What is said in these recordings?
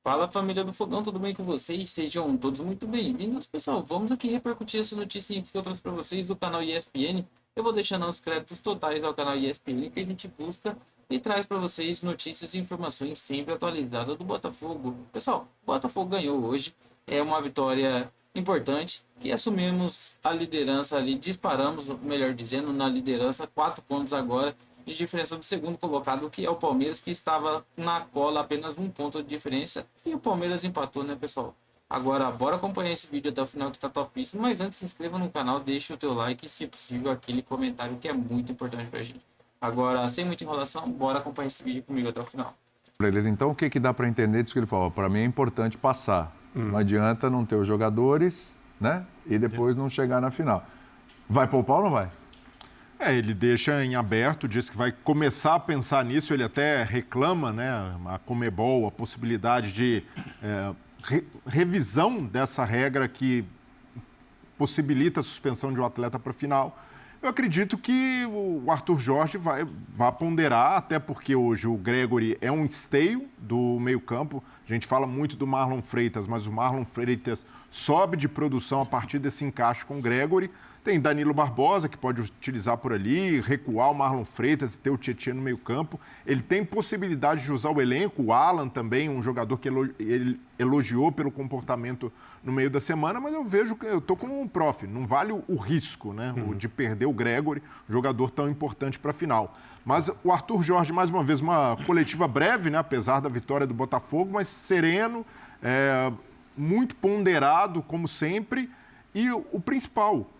Fala família do Fogão, tudo bem com vocês? Sejam todos muito bem-vindos, pessoal. Vamos aqui repercutir essa notícia que eu trouxe para vocês do canal ESPN. Eu vou deixando os créditos totais ao canal ESPN que a gente busca e traz para vocês notícias e informações sempre atualizadas do Botafogo. Pessoal, o Botafogo ganhou hoje, é uma vitória importante que assumimos a liderança ali, disparamos, melhor dizendo, na liderança, 4 pontos agora de diferença do segundo colocado, que é o Palmeiras, que estava na cola, apenas 1 ponto de diferença, e o Palmeiras empatou, né, pessoal? Agora, bora acompanhar esse vídeo até o final, que está topíssimo, mas antes, se inscreva no canal, deixe o teu like e, se possível, aquele comentário que é muito importante pra gente. Agora, sem muita enrolação, bora acompanhar esse vídeo comigo até o final. Então, o que dá para entender disso que ele falou? Para mim é importante passar. Não adianta não ter os jogadores, né? E depois não chegar na final. Vai poupar ou não vai? Ele deixa em aberto, diz que vai começar a pensar nisso, ele até reclama, né, a Conmebol, a possibilidade de revisão dessa regra que possibilita a suspensão de um atleta para a final. Eu acredito que o Arthur Jorge vai ponderar, até porque hoje o Gregory é um esteio do meio-campo. A gente fala muito do Marlon Freitas, mas o Marlon Freitas sobe de produção a partir desse encaixe com o Gregory. Tem Danilo Barbosa, que pode utilizar por ali, recuar o Marlon Freitas e ter o Tietchan no meio-campo. Ele tem possibilidade de usar o elenco, o Alan também, um jogador que ele elogiou pelo comportamento no meio da semana, mas eu tô com um prof, não vale o risco, né? O de perder o Gregory, jogador tão importante para a final. Mas o Arthur Jorge, mais uma vez, uma coletiva breve, né? Apesar da vitória do Botafogo, mas sereno, muito ponderado, como sempre. E o principal,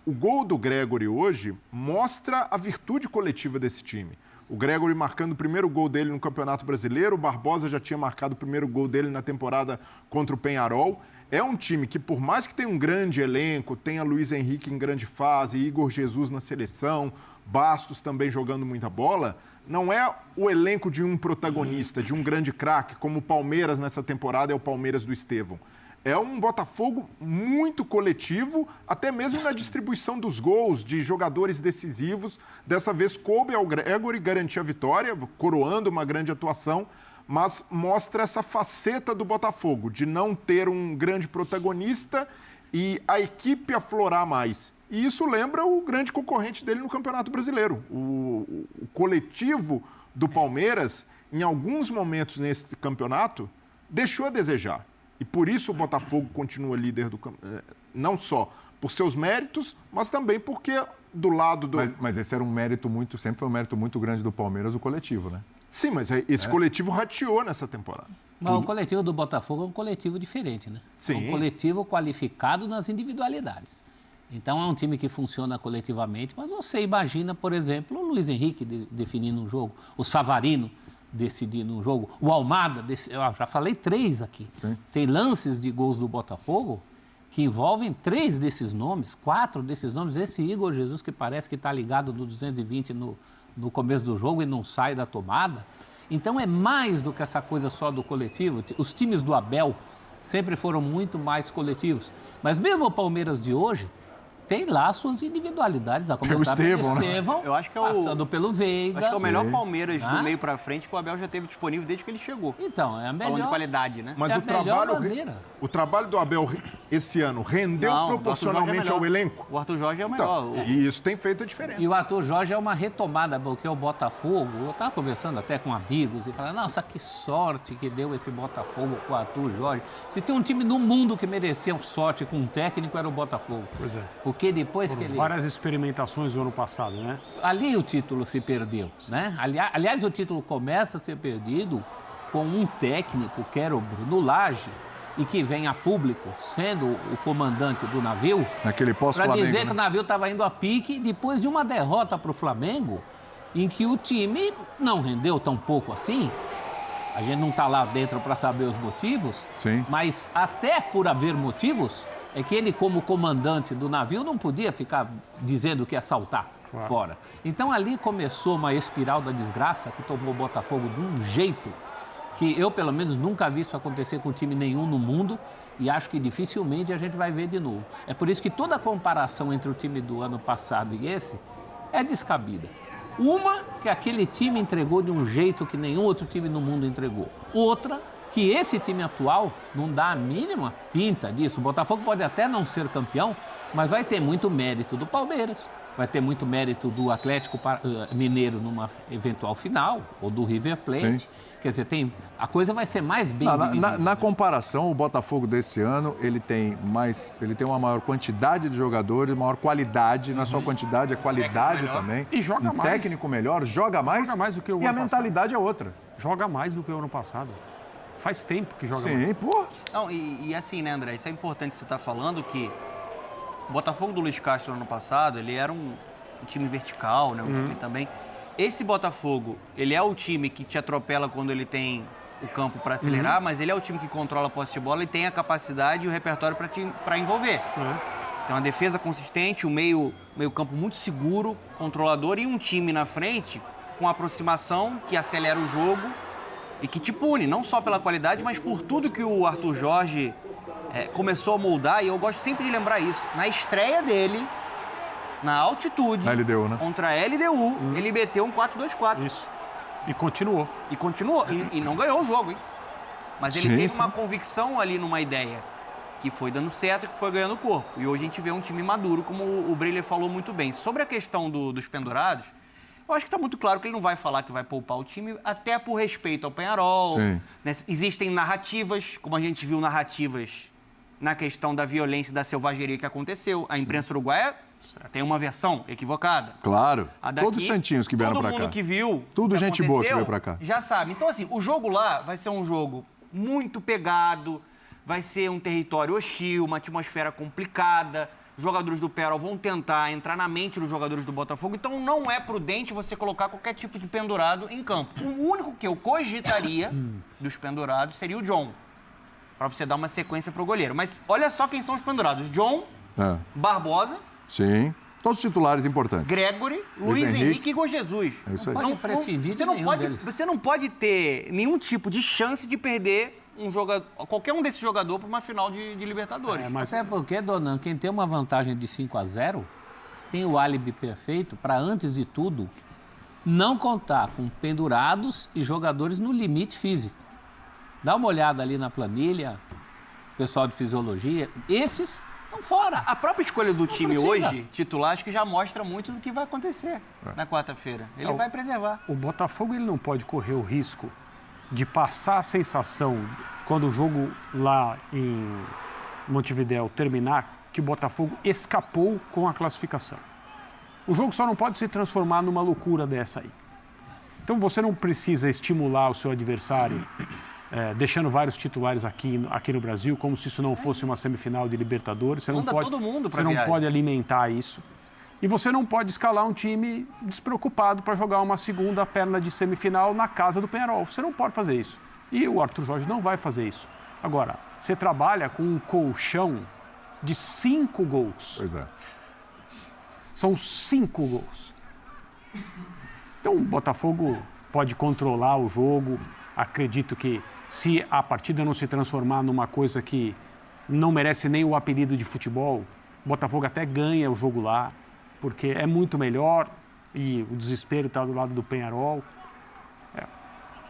o gol do Gregory hoje mostra a virtude coletiva desse time. O Gregory marcando o primeiro gol dele no Campeonato Brasileiro, o Barbosa já tinha marcado o primeiro gol dele na temporada contra o Peñarol. É um time que, por mais que tenha um grande elenco, tenha Luiz Henrique em grande fase, Igor Jesus na seleção, Bastos também jogando muita bola, não é o elenco de um protagonista, de um grande craque, como o Palmeiras nessa temporada é o Palmeiras do Estevão. É um Botafogo muito coletivo, até mesmo na distribuição dos gols de jogadores decisivos. Dessa vez coube ao Gregory garantir a vitória, coroando uma grande atuação, mas mostra essa faceta do Botafogo, de não ter um grande protagonista e a equipe aflorar mais. E isso lembra o grande concorrente dele no Campeonato Brasileiro. O coletivo do Palmeiras, em alguns momentos nesse campeonato, deixou a desejar. E por isso o Botafogo continua líder do campeonato, não só por seus méritos, mas também porque do lado do... Mas esse era sempre foi um mérito muito grande do Palmeiras, o coletivo, né? Sim, mas esse coletivo rateou nessa temporada. Mas o coletivo do Botafogo é um coletivo diferente, né? Sim. É um coletivo qualificado nas individualidades. Então é um time que funciona coletivamente, mas você imagina, por exemplo, o Luiz Henrique definindo um jogo, o Savarino decidindo um jogo, o Almada, eu já falei 3 aqui. Sim. Tem lances de gols do Botafogo que envolvem 3 desses nomes, 4 desses nomes. Esse Igor Jesus, que parece que está ligado no 220 no começo do jogo e não sai da tomada. Então é mais do que essa coisa só do coletivo. Os times do Abel sempre foram muito mais coletivos. Mas mesmo o Palmeiras de hoje tem lá suas individualidades, a começar pelo Estevão, né? Estevão, Eu acho que passando pelo Veiga. Acho que é o melhor Palmeiras Ah. do meio pra frente que o Abel já teve disponível desde que ele chegou. Então, é a Falando de melhor... qualidade, né? Mas É a o melhor bandeira. trabalho do Abel esse ano rendeu Não, proporcionalmente o Arthur Jorge é ao melhor. elenco? O Arthur Jorge é o Então, melhor. e isso tem feito a diferença. E o Arthur Jorge é uma retomada, porque o Botafogo, eu estava conversando até com amigos e falando, nossa, que sorte que deu esse Botafogo com o Arthur Jorge. Se tem um time no mundo que merecia sorte com um técnico, era o Botafogo. Pois é. Porque depois Foram que ele... várias experimentações no ano passado, né? Ali o título se perdeu, né? Aliás, o título começa a ser perdido com um técnico, que era o Bruno Lage, e que vem a público, sendo o comandante do navio, Naquele para pós-Flamengo, dizer né? que o navio estava indo a pique depois de uma derrota para o Flamengo, em que o time não rendeu tão pouco assim. A gente não está lá dentro para saber os motivos, Sim. mas até por haver motivos, é que ele, como comandante do navio, não podia ficar dizendo que ia saltar fora. Então ali começou uma espiral da desgraça que tomou o Botafogo de um jeito que eu, pelo menos, nunca vi isso acontecer com time nenhum no mundo e acho que dificilmente a gente vai ver de novo. É por isso que toda a comparação entre o time do ano passado e esse é descabida. Uma, que aquele time entregou de um jeito que nenhum outro time no mundo entregou. Outra, que esse time atual não dá a mínima pinta disso. O Botafogo pode até não ser campeão, mas vai ter muito mérito do Palmeiras, vai ter muito mérito do Atlético Mineiro numa eventual final, ou do River Plate. Sim. Quer dizer, a coisa vai ser mais bem dividida. Na comparação, o Botafogo desse ano, ele tem uma maior quantidade de jogadores, maior qualidade, não é só quantidade, é qualidade também. E joga um mais. técnico melhor, joga mais do que o e a ano mentalidade é outra. Joga mais do que o ano passado. Faz tempo que joga mais. Sim, pô. Não, e assim, né, André? Isso é importante você estar falando que o Botafogo do Luiz Castro no ano passado, ele era um time vertical, né? Um time também. Esse Botafogo, ele é o time que te atropela quando ele tem o campo para acelerar, mas ele é o time que controla a posse de bola e tem a capacidade e o repertório para envolver. Tem uma defesa consistente, um meio campo muito seguro, controlador e um time na frente com aproximação que acelera o jogo e que te pune, não só pela qualidade, mas por tudo que o Arthur Jorge começou a moldar. E eu gosto sempre de lembrar isso. Na estreia dele, na altitude, Na LDU, né? contra a LDU, ele meteu um 4-2-4. Isso. E continuou. E continuou. E não ganhou o jogo, hein? Mas ele Sim, teve sim. uma convicção ali numa ideia que foi dando certo e que foi ganhando corpo. E hoje a gente vê um time maduro, como o Breler falou muito bem. Sobre a questão dos pendurados, eu acho que está muito claro que ele não vai falar que vai poupar o time, até por respeito ao Peñarol. Sim. Né? Existem narrativas, como a gente viu narrativas na questão da violência e da selvageria que aconteceu. A imprensa uruguaia tem uma versão equivocada. Claro. A daqui, Todos os santinhos que vieram pra cá. Todo mundo que viu. Tudo o que gente boa que aconteceu, veio pra cá. Já sabe. Então, assim, o jogo lá vai ser um jogo muito pegado, vai ser um território hostil, uma atmosfera complicada. Os jogadores do Peñarol vão tentar entrar na mente dos jogadores do Botafogo. Então, não é prudente você colocar qualquer tipo de pendurado em campo. O único que eu cogitaria dos pendurados seria o John, para você dar uma sequência pro goleiro. Mas olha só quem são os pendurados. John, É. Barbosa, Sim. Todos os titulares importantes. Gregory, Luiz Henrique e Igor Jesus. É isso aí. Pode prescindir de nenhum deles. Você não pode ter nenhum tipo de chance de perder qualquer um desses jogadores para uma final de Libertadores. Mas Até porque, Donan, quem tem uma vantagem de 5-0 tem o álibi perfeito para, antes de tudo, não contar com pendurados e jogadores no limite físico. Dá uma olhada ali na planilha, pessoal de fisiologia, esses estão fora. A própria escolha do time precisa. hoje, titular, acho que já mostra muito do que vai acontecer na quarta-feira. Ele vai preservar. o Botafogo ele não pode correr o risco de passar a sensação, quando o jogo lá em Montevidéu terminar, que o Botafogo escapou com a classificação. O jogo só não pode se transformar numa loucura dessa aí. Então você não precisa estimular o seu adversário, deixando vários titulares aqui no Brasil, como se isso não fosse uma semifinal de Libertadores. Você não Manda pode, todo mundo pra você não viagem. pode alimentar isso. E você não pode escalar um time despreocupado para jogar uma segunda perna de semifinal na casa do Peñarol. Você não pode fazer isso. E o Arthur Jorge não vai fazer isso. Agora, você trabalha com um colchão de 5 gols. Pois é. São 5 gols. Então, o Botafogo pode controlar o jogo. Acredito que, se a partida não se transformar numa coisa que não merece nem o apelido de futebol, o Botafogo até ganha o jogo lá, porque é muito melhor e o desespero está do lado do Peñarol.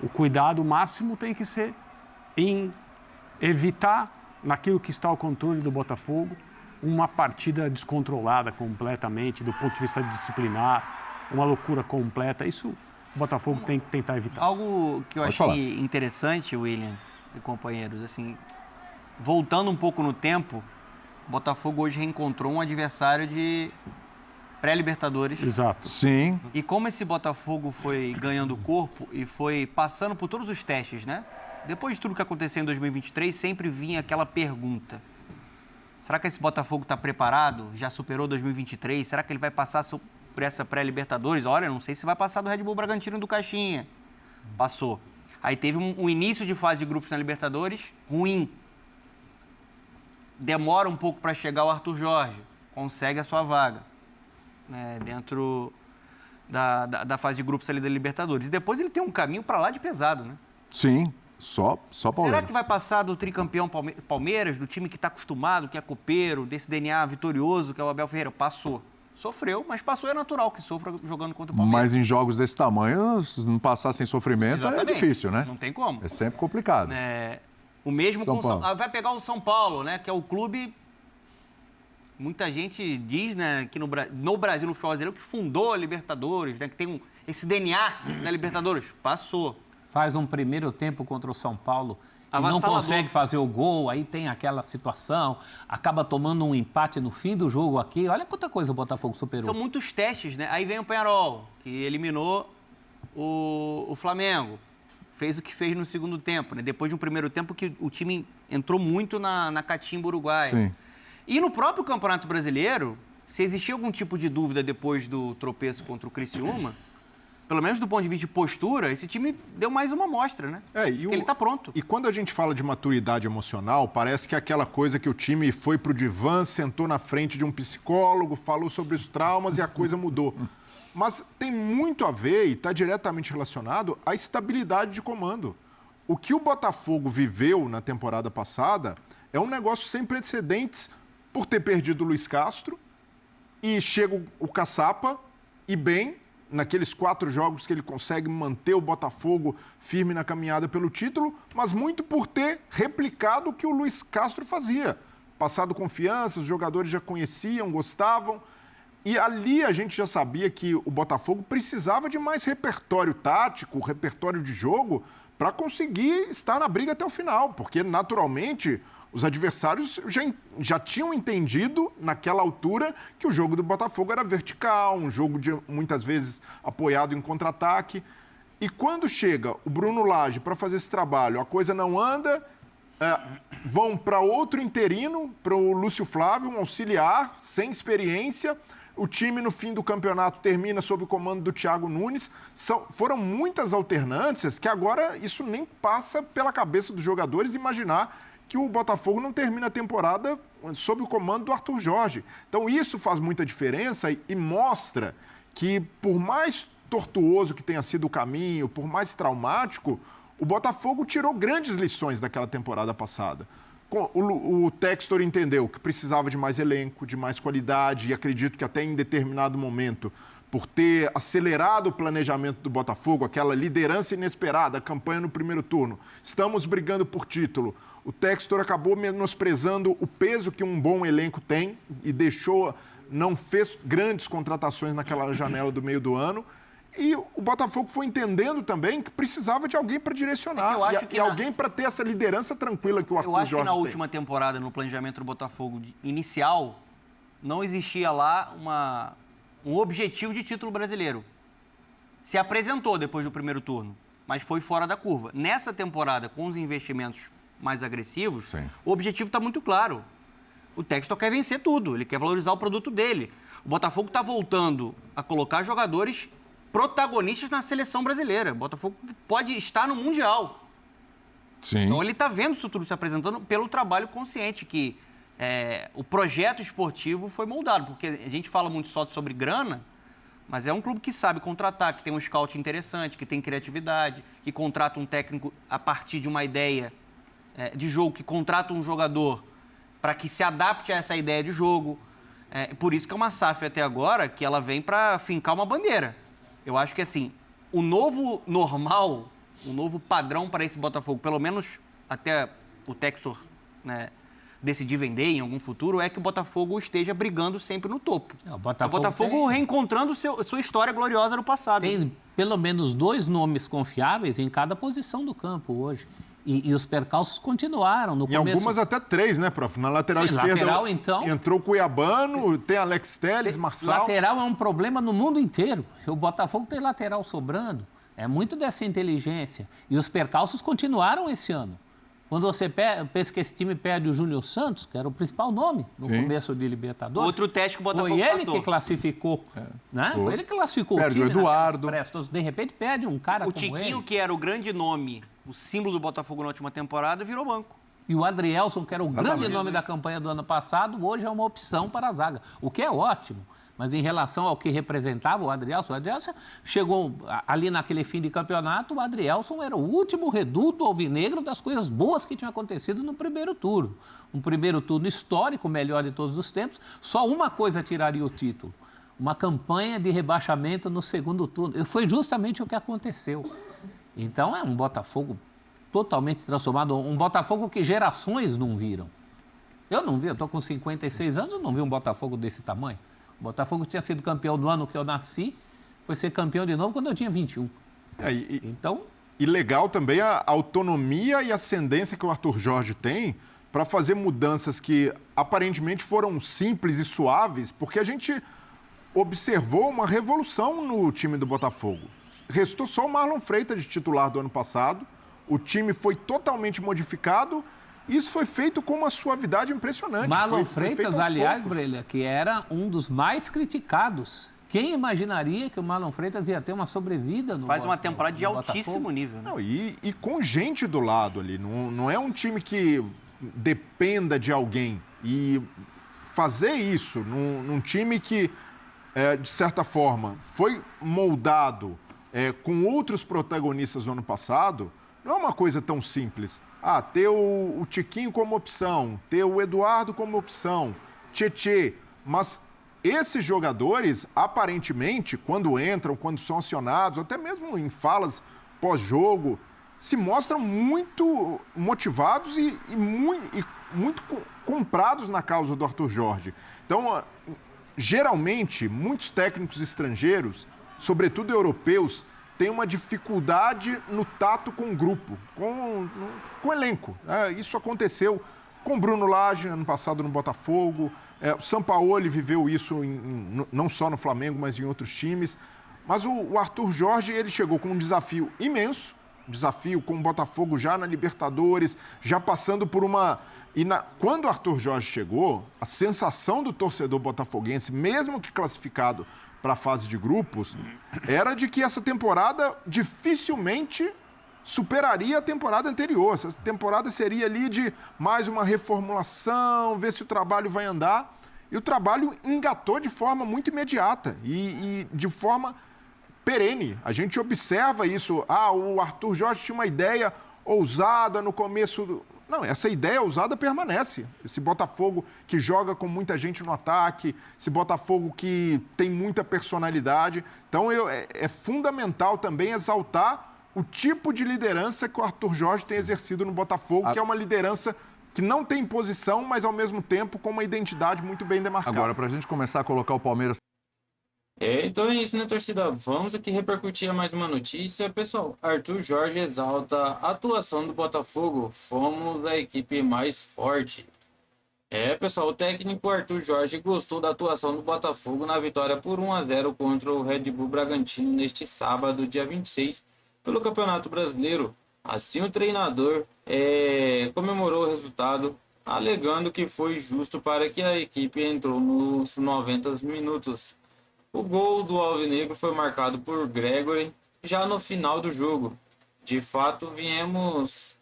O cuidado máximo tem que ser em evitar, naquilo que está ao controle do Botafogo, uma partida descontrolada completamente, do ponto de vista disciplinar, uma loucura completa. Isso o Botafogo tem que tentar evitar. Algo que eu Pode achei falar. interessante, William e companheiros, assim, voltando um pouco no tempo, o Botafogo hoje reencontrou um adversário de pré-Libertadores. Exato. Sim. E como esse Botafogo foi ganhando corpo e foi passando por todos os testes, né? Depois de tudo que aconteceu em 2023, sempre vinha aquela pergunta. Será que esse Botafogo está preparado? Já superou 2023? Será que ele vai passar por essa pré-Libertadores? Olha, não sei se vai passar do Red Bull Bragantino do Caixinha. Passou. Aí teve um início de fase de grupos na Libertadores ruim. Demora um pouco para chegar o Arthur Jorge. Consegue a sua vaga, né, dentro da fase de grupos ali da Libertadores. E depois ele tem um caminho para lá de pesado, né? Sim. Só Palmeiras. Será que vai passar do tricampeão Palmeiras, do time que está acostumado, que é copeiro, desse DNA vitorioso que é o Abel Ferreira? Passou. Sofreu, mas passou, é natural que sofra jogando contra o Palmeiras. Mas em jogos desse tamanho, se não passar sem sofrimento, Exatamente. é difícil, né? Não tem como. É sempre complicado. O mesmo São com Paulo. vai pegar o São Paulo, né? Que é o clube. Muita gente diz, né, que no Brasil, no futebol brasileiro, que fundou a Libertadores, né? Que tem esse DNA da Libertadores. Passou. Faz um primeiro tempo contra o São Paulo e não Avassalador. consegue fazer o gol, aí tem aquela situação, acaba tomando um empate no fim do jogo aqui. Olha quanta coisa o Botafogo superou. São muitos testes, né? Aí vem o Peñarol, que eliminou o Flamengo. Fez o que fez no segundo tempo, né? Depois de um primeiro tempo que o time entrou muito na catimba uruguaia. Sim. E no próprio Campeonato Brasileiro, se existia algum tipo de dúvida depois do tropeço contra o Criciúma, pelo menos do ponto de vista de postura, esse time deu mais uma amostra, né? Porque ele está pronto. E quando a gente fala de maturidade emocional, parece que é aquela coisa que o time foi pro divã, sentou na frente de um psicólogo, falou sobre os traumas e a coisa mudou. Mas tem muito a ver e está diretamente relacionado à estabilidade de comando. O que o Botafogo viveu na temporada passada é um negócio sem precedentes por ter perdido o Luiz Castro e chega o Caçapa e bem, naqueles 4 jogos que ele consegue manter o Botafogo firme na caminhada pelo título, mas muito por ter replicado o que o Luiz Castro fazia. Passado confiança, os jogadores já conheciam, gostavam. E ali a gente já sabia que o Botafogo precisava de mais repertório tático, repertório de jogo, para conseguir estar na briga até o final, porque naturalmente os adversários já tinham entendido naquela altura que o jogo do Botafogo era vertical, um jogo muitas vezes apoiado em contra-ataque. E quando chega o Bruno Lage para fazer esse trabalho, a coisa não anda, vão para outro interino, para o Lúcio Flávio, um auxiliar, sem experiência. O time, no fim do campeonato, termina sob o comando do Thiago Nunes. Foram muitas alternâncias que agora isso nem passa pela cabeça dos jogadores imaginar que o Botafogo não termina a temporada sob o comando do Arthur Jorge. Então, isso faz muita diferença e mostra que, por mais tortuoso que tenha sido o caminho, por mais traumático, o Botafogo tirou grandes lições daquela temporada passada. O Textor entendeu que precisava de mais elenco, de mais qualidade, e acredito que até em determinado momento, por ter acelerado o planejamento do Botafogo, aquela liderança inesperada, a campanha no primeiro turno, estamos brigando por título. O Textor acabou menosprezando o peso que um bom elenco tem e não fez grandes contratações naquela janela do meio do ano. E o Botafogo foi entendendo também que precisava de alguém para direcionar alguém para ter essa liderança tranquila que o Arthur Jorge tem. Eu acho que na última temporada, no planejamento do Botafogo inicial, não existia lá um objetivo de título brasileiro. Se apresentou depois do primeiro turno, mas foi fora da curva. Nessa temporada, com os investimentos mais agressivos, Sim. O objetivo está muito claro. O Textor quer vencer tudo, ele quer valorizar o produto dele. O Botafogo está voltando a colocar jogadores protagonistas na seleção brasileira. O Botafogo pode estar no Mundial. Sim. Então ele está vendo isso tudo se apresentando pelo trabalho consciente que o projeto esportivo foi moldado. Porque a gente fala muito só sobre grana, mas é um clube que sabe contratar, que tem um scout interessante, que tem criatividade, que contrata um técnico a partir de uma ideia de jogo, que contrata um jogador para que se adapte a essa ideia de jogo. Por isso que é uma SAF até agora que ela vem para fincar uma bandeira. Eu acho que, assim, o novo normal, o novo padrão para esse Botafogo, pelo menos até o Textor, né, decidir vender em algum futuro, é que o Botafogo esteja brigando sempre no topo. O Botafogo reencontrando sua história gloriosa no passado. Tem pelo menos 2 nomes confiáveis em cada posição do campo hoje. E os percalços continuaram no começo. E algumas até 3, né, prof? Na lateral esquerda lateral, então, entrou Cuiabano, tem Alex Telles, Marçal. Lateral é um problema no mundo inteiro. O Botafogo tem lateral sobrando. É muito dessa inteligência. E os percalços continuaram esse ano. Quando você pensa que esse time perde o Júnior Santos, que era o principal nome no começo de Libertadores. Outro teste que o Botafogo foi ele passou. Que classificou. Né? Foi ele que classificou Perde o o time Eduardo. De repente perde um cara O como Tiquinho, ele. que era o grande nome, o símbolo do Botafogo na última temporada, virou banco. E o Adrielson, que era o grande nome da campanha do ano passado, hoje é uma opção para a zaga. O que é ótimo. Mas em relação ao que representava o Adrielson chegou ali naquele fim de campeonato, o Adrielson era o último reduto alvinegro das coisas boas que tinham acontecido no primeiro turno. Um primeiro turno histórico, o melhor de todos os tempos. Só uma coisa tiraria o título. uma campanha de rebaixamento no segundo turno. E foi justamente o que aconteceu. Então é um Botafogo totalmente transformado, um Botafogo que gerações não viram. Eu não vi, eu estou com 56 anos, eu não vi um Botafogo desse tamanho. O Botafogo tinha sido campeão no ano que eu nasci, foi ser campeão de novo quando eu tinha 21. Então... E legal também a autonomia e ascendência que o Arthur Jorge tem para fazer mudanças que aparentemente foram simples e suaves, porque a gente observou uma revolução no time do Botafogo. Restou só o Marlon Freitas de titular do ano passado, o time foi totalmente modificado, e isso foi feito com uma suavidade impressionante. Marlon foi feito Freitas, aos aliás, poucos. Brelha, que era um dos mais criticados. Quem imaginaria que o Marlon Freitas ia ter uma sobrevida no Faz uma Botafogo, temporada de no altíssimo Botafogo? nível, né? Não, e com gente do lado ali, não é um time que dependa de alguém. E fazer isso num time que, de certa forma, foi moldado com outros protagonistas no ano passado, não é uma coisa tão simples. Ter o Tiquinho como opção, ter o Eduardo como opção, Tietê, mas esses jogadores, aparentemente, quando entram, quando são acionados, até mesmo em falas pós-jogo, se mostram muito motivados e muito comprados na causa do Arthur Jorge. Então, geralmente, muitos técnicos estrangeiros, sobretudo europeus, têm uma dificuldade no tato com o grupo, com o elenco. Isso aconteceu com o Bruno Lage, ano passado no Botafogo. O Sampaoli viveu isso não só no Flamengo, mas em outros times. Mas o Arthur Jorge, ele chegou com um desafio imenso, desafio com o Botafogo já na Libertadores, já passando por uma... Quando o Arthur Jorge chegou, a sensação do torcedor botafoguense, mesmo que classificado para a fase de grupos, era de que essa temporada dificilmente superaria a temporada anterior. Essa temporada seria ali de mais uma reformulação, ver se o trabalho vai andar. E o trabalho engatou de forma muito imediata e de forma perene. A gente observa isso. O Arthur Jorge tinha uma ideia ousada no começo. Não, essa ideia ousada permanece. Esse Botafogo que joga com muita gente no ataque, esse Botafogo que tem muita personalidade. Então, é fundamental também exaltar o tipo de liderança que o Arthur Jorge tem exercido no Botafogo, que é uma liderança que não tem posição, mas ao mesmo tempo com uma identidade muito bem demarcada. Agora, para a gente começar a colocar o Palmeiras... Então é isso, né, torcida? Vamos aqui repercutir mais uma notícia. Pessoal, Arthur Jorge exalta a atuação do Botafogo. Fomos a equipe mais forte. Pessoal, o técnico Arthur Jorge gostou da atuação do Botafogo na vitória por 1-0 contra o Red Bull Bragantino neste sábado, dia 26, pelo Campeonato Brasileiro. Assim, o treinador comemorou o resultado, alegando que foi justo para que a equipe entrou nos 90 minutos. O gol do Alvinegro foi marcado por Gregory já no final do jogo. De fato, viemos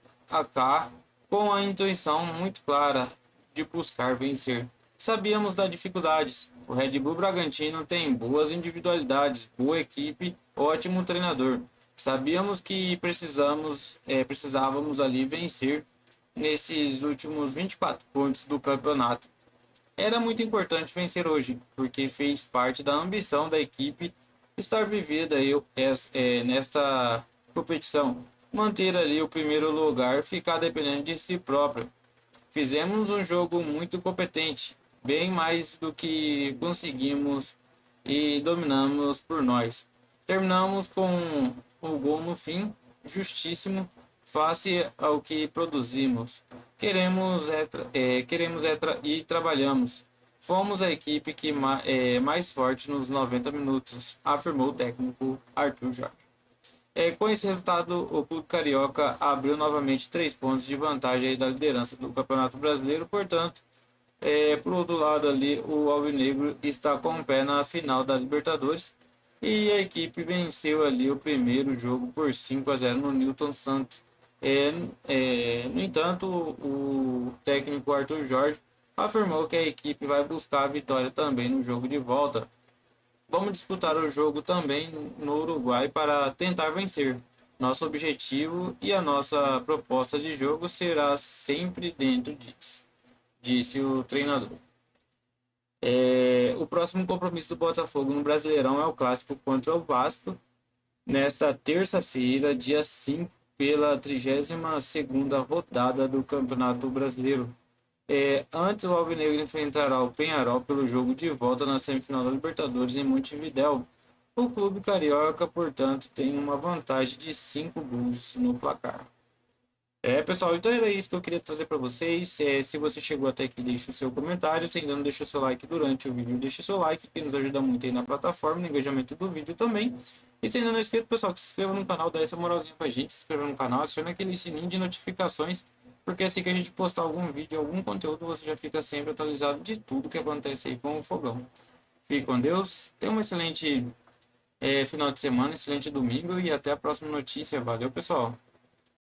cá com a intenção muito clara de buscar vencer. Sabíamos das dificuldades. O Red Bull Bragantino tem boas individualidades, boa equipe, ótimo treinador. Sabíamos que precisávamos ali vencer nesses últimos 24 pontos do campeonato. Era muito importante vencer hoje, porque fez parte da ambição da equipe estar vivida nesta competição. Manter ali o primeiro lugar, ficar dependendo de si próprio. Fizemos um jogo muito competente, bem mais do que conseguimos e dominamos por nós. Terminamos com o gol no fim, justíssimo, face ao que produzimos. Queremos e trabalhamos. Fomos a equipe que mais forte nos 90 minutos, afirmou o técnico Arthur Jorge. Com esse resultado, o Clube Carioca abriu novamente 3 pontos de vantagem aí da liderança do Campeonato Brasileiro. Portanto, por outro lado ali, o Alvinegro está com o pé na final da Libertadores. E a equipe venceu ali o primeiro jogo por 5-0 no Newton Santos. No entanto, o técnico Arthur Jorge afirmou que a equipe vai buscar a vitória também no jogo de volta. Vamos disputar o jogo também no Uruguai para tentar vencer. Nosso objetivo e a nossa proposta de jogo será sempre dentro disso, disse o treinador. O próximo compromisso do Botafogo no Brasileirão é o clássico contra o Vasco, nesta terça-feira, dia 5, pela 32ª rodada do Campeonato Brasileiro. Antes, o Alvinegro enfrentará o Peñarol pelo jogo de volta na semifinal da Libertadores em Montevidéu. O clube carioca, portanto, tem uma vantagem de 5 gols no placar. Pessoal, então era isso que eu queria trazer para vocês. Se você chegou até aqui, deixe o seu comentário. Se ainda não deixou seu like durante o vídeo, deixe seu like, que nos ajuda muito aí na plataforma, no engajamento do vídeo também. E se ainda não é inscrito, pessoal, que se inscreva no canal, dá essa moralzinha pra gente, se inscreva no canal, aciona aquele sininho de notificações, porque assim que a gente postar algum vídeo, algum conteúdo, você já fica sempre atualizado de tudo que acontece aí com o Fogão. Fique com Deus, tenha um excelente final de semana, excelente domingo e até a próxima notícia. Valeu, pessoal!